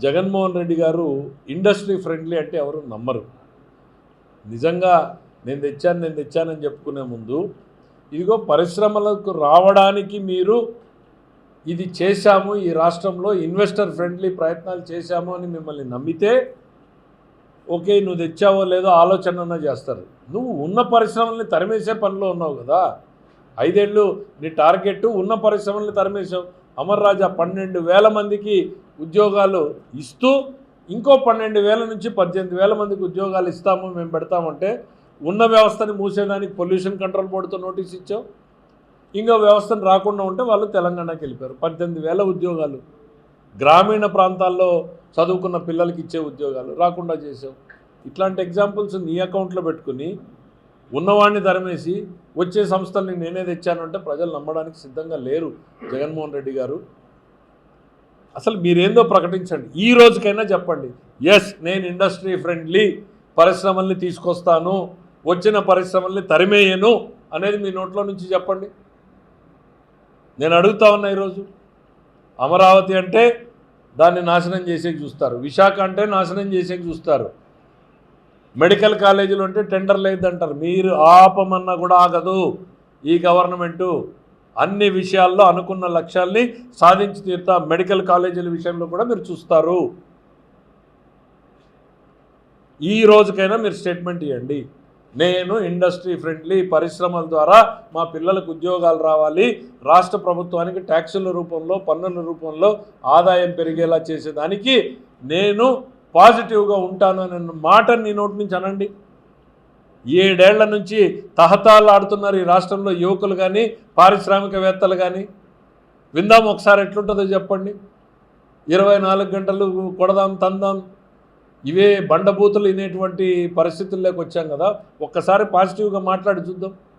జగన్మోహన్ రెడ్డి గారు industry friendly అంటే ఎవరు నమ్మరు. నిజంగా నేను తెచ్చానని చెప్పుకునే ముందు ఇదిగో పరిశ్రమలకు రావడానికి మీరు ఇది చేశాము, ఈ రాష్ట్రంలో ఇన్వెస్టర్ ఫ్రెండ్లీ ప్రయత్నాలు చేశాము అని మిమ్మల్ని నమ్మితే ఓకే, నువ్వు తెచ్చావో లేదో ఆలోచన చేస్తారు. నువ్వు ఉన్న పరిశ్రమల్ని తరిమేసే పనిలో ఉన్నావు కదా. 5 ఏళ్ళు నీ టార్గెట్ ఉన్న పరిశ్రమల్ని తరిమేసావు. అమర్ రాజా 12,000 మందికి ఉద్యోగాలు ఇస్తూ ఇంకో 12,000 నుంచి 18,000 మందికి ఉద్యోగాలు ఇస్తాము, మేము పెడతామంటే ఉన్న వ్యవస్థని మూసేదానికి పొల్యూషన్ కంట్రోల్ బోర్డుతో నోటీస్ ఇచ్చావు. ఇంకో వ్యవస్థను రాకుండా ఉంటే వాళ్ళు తెలంగాణకి వెళ్ళిపోయారు. 18,000 ఉద్యోగాలు గ్రామీణ ప్రాంతాల్లో చదువుకున్న పిల్లలకి ఇచ్చే ఉద్యోగాలు రాకుండా చేసావు. ఇట్లాంటి ఎగ్జాంపుల్స్ నీ అకౌంట్లో పెట్టుకుని ఉన్నవాడిని తరిమేసి వచ్చే సంస్థల్ని నేనే తెచ్చాను అంటే ప్రజలు నమ్మడానికి సిద్ధంగా లేరు. జగన్మోహన్ రెడ్డి గారు అసలు మీరేందో ప్రకటించండి, ఈ రోజుకైనా చెప్పండి, ఎస్ నేను ఇండస్ట్రీ ఫ్రెండ్లీ పరిశ్రమల్ని తీసుకొస్తాను, వచ్చిన పరిశ్రమల్ని తరిమేయను అనేది మీ నోట్లో నుంచి చెప్పండి. నేను అడుగుతా ఉన్నా ఈరోజు. అమరావతి అంటే దాన్ని నాశనం చేసేకి చూస్తారు, విశాఖ అంటే నాశనం చేసేకి చూస్తారు, మెడికల్ కాలేజీలు అంటే టెండర్ లేదంటారు. మీరు ఆపమన్నా కూడా ఆగదు ఈ గవర్నమెంటు. అన్ని విషయాల్లో అనుకున్న లక్ష్యాల్ని సాధించి తీరుతా. మెడికల్ కాలేజీల విషయంలో కూడా మీరు చూస్తారు. ఈ రోజుకైనా మీరు స్టేట్మెంట్ ఇవ్వండి, నేను ఇండస్ట్రీ ఫ్రెండ్లీ, పరిశ్రమల ద్వారా మా పిల్లలకు ఉద్యోగాలు రావాలి, రాష్ట్ర ప్రభుత్వానికి ట్యాక్సుల రూపంలో పన్నుల రూపంలో ఆదాయం పెరిగేలా చేసేదానికి నేను పాజిటివ్గా ఉంటాను అనే మాట నీ నోటి నుంచి అనండి. 7 ఏళ్ల నుంచి తహతాలాడుతున్నారు ఈ రాష్ట్రంలో యువకులు కానీ పారిశ్రామికవేత్తలు కానీ. విందాం ఒకసారి ఎట్లుంటుందో చెప్పండి. 24 గంటలు కొడదాం తందాం ఇవే బండబూతులు వినేటువంటి పరిస్థితుల్లోకి వచ్చాం కదా. ఒక్కసారి పాజిటివ్గా మాట్లాడి చూద్దాం.